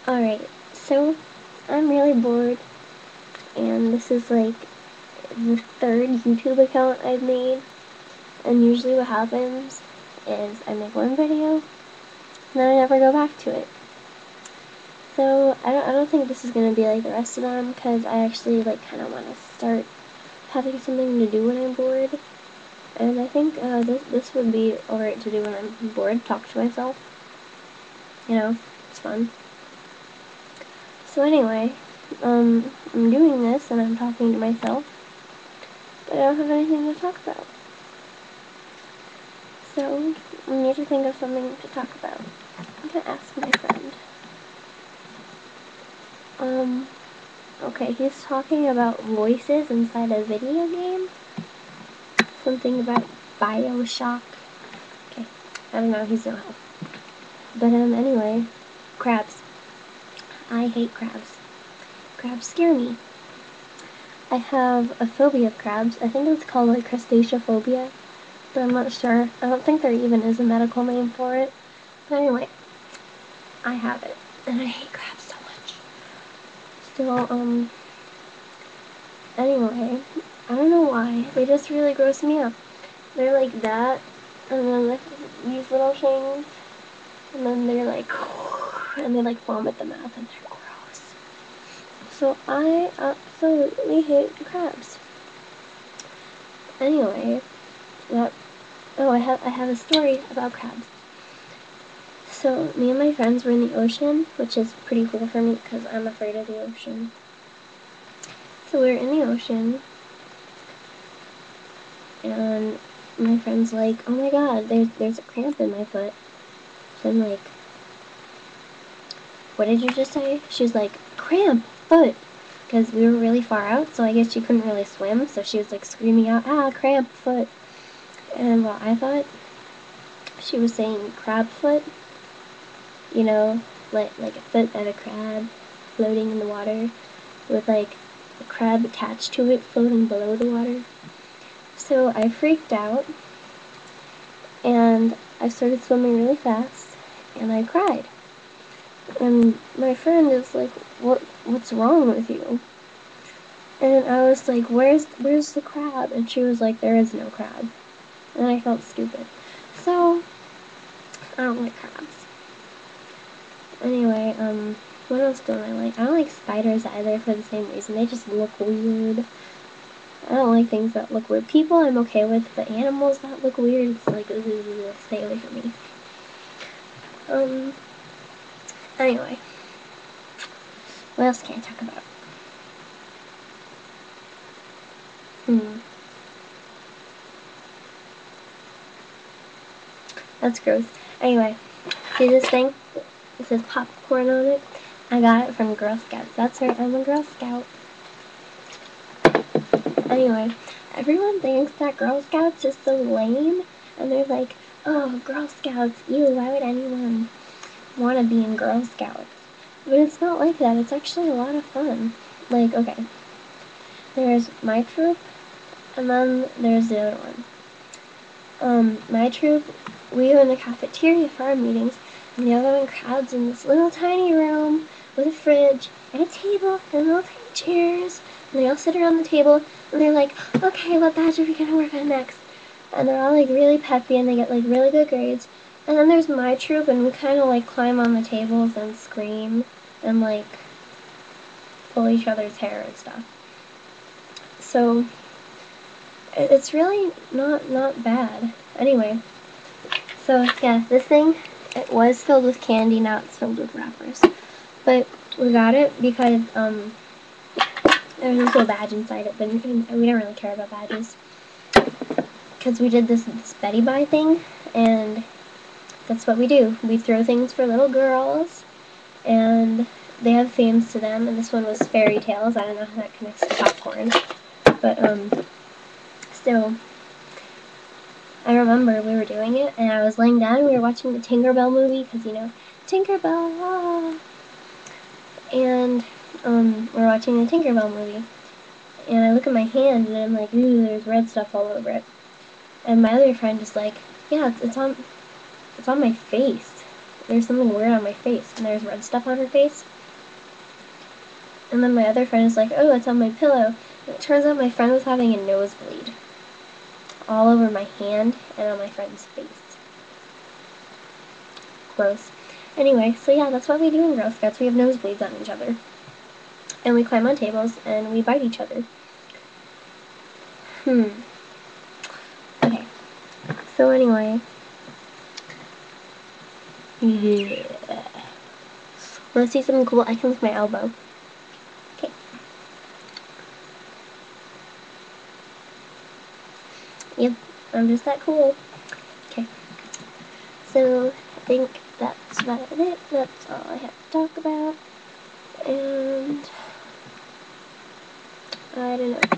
Alright, so I'm really bored, and this is like the third YouTube account I've made, and usually what happens is I make one video, and then I never go back to it. So I don't think this is gonna be like the rest of them, because I actually like kind of want to start having something to do when I'm bored, and I think this would be alright to do when I'm bored, talk to myself. You know, it's fun. So anyway, I'm doing this and I'm talking to myself, but I don't have anything to talk about. So I need to think of something to talk about. I'm gonna ask my friend. Okay, he's talking about voices inside a video game. Something about Bioshock. Okay, I don't know, he's no help. But anyway, crabs. I hate crabs. Crabs scare me. I have a phobia of crabs. I think it's called like crustaceophobia, but I'm not sure. I don't think there even is a medical name for it. But anyway, I have it, and I hate crabs so much. Still, anyway, I don't know why. They just really gross me up. They're like that, and then like these little things, and then they're like, and they like foam at the mouth, and they're gross. So I absolutely hate crabs. Anyway, I have a story about crabs. So me and my friends were in the ocean, which is pretty cool for me because I'm afraid of the ocean. So we were in the ocean, and my friend's like, "Oh my god, there's a cramp in my foot." So I'm like, "What did you just say?" She was like, "Cramp, foot," because we were really far out, so I guess she couldn't really swim. So she was like screaming out, "Ah, cramp, foot!" And well, I thought she was saying crab foot, you know, like a foot of a crab floating in the water with like a crab attached to it floating below the water. So I freaked out, and I started swimming really fast, and I cried. And my friend is like, what's wrong with you?" And I was like, where's the crab? And she was like, there is no crab. And I felt stupid. So I don't like crabs. Anyway, what else don't I like? I don't like spiders either for the same reason. They just look weird. I don't like things that look weird. People I'm okay with, but animals that look weird, it's like, stay away from me. Anyway. What else can I talk about? That's gross. Anyway, see this thing? It says popcorn on it. I got it from Girl Scouts. That's right, I'm a Girl Scout. Anyway, everyone thinks that Girl Scouts is so lame, and they're like, oh, Girl Scouts, ew, why would anyone want to be in Girl Scouts? But it's not like that. It's actually a lot of fun. Like, okay, there's my troop, and then there's the other one. My troop, we go in the cafeteria for our meetings, and the other one crowds in this little tiny room with a fridge and a table and little tiny chairs, and they all sit around the table, and they're like, okay, what badge are we gonna work on next? And they're all like really peppy, and they get like really good grades. And then there's my troop, and we kind of like climb on the tables and scream and like pull each other's hair and stuff. So it's really not bad. Anyway, so yeah, this thing, it was filled with candy, now it's filled with wrappers. But we got it because there was also a badge inside it, but we don't really care about badges. Because we did this Betty Buy thing, and that's what we do. We throw things for little girls, and they have themes to them, and this one was fairy tales. I don't know how that connects to popcorn, but still, I remember we were doing it, and I was laying down, and we were watching the Tinkerbell movie, because, you know, Tinkerbell, ah! And, we're watching the Tinkerbell movie, and I look at my hand, and I'm like, ooh, there's red stuff all over it. And my other friend is like, yeah, it's on my face. There's something weird on my face, and there's red stuff on her face. And then my other friend is like, oh, it's on my pillow. And it turns out my friend was having a nosebleed all over my hand and on my friend's face. Gross. Anyway, so yeah, that's what we do in Girl Scouts. We have nosebleeds on each other. And we climb on tables and we bite each other. Okay. So anyway. Yeah. Let's see some cool icons with my elbow. Okay. Yep, I'm just that cool. Okay. So, I think that's about it. That's all I have to talk about. And I don't know.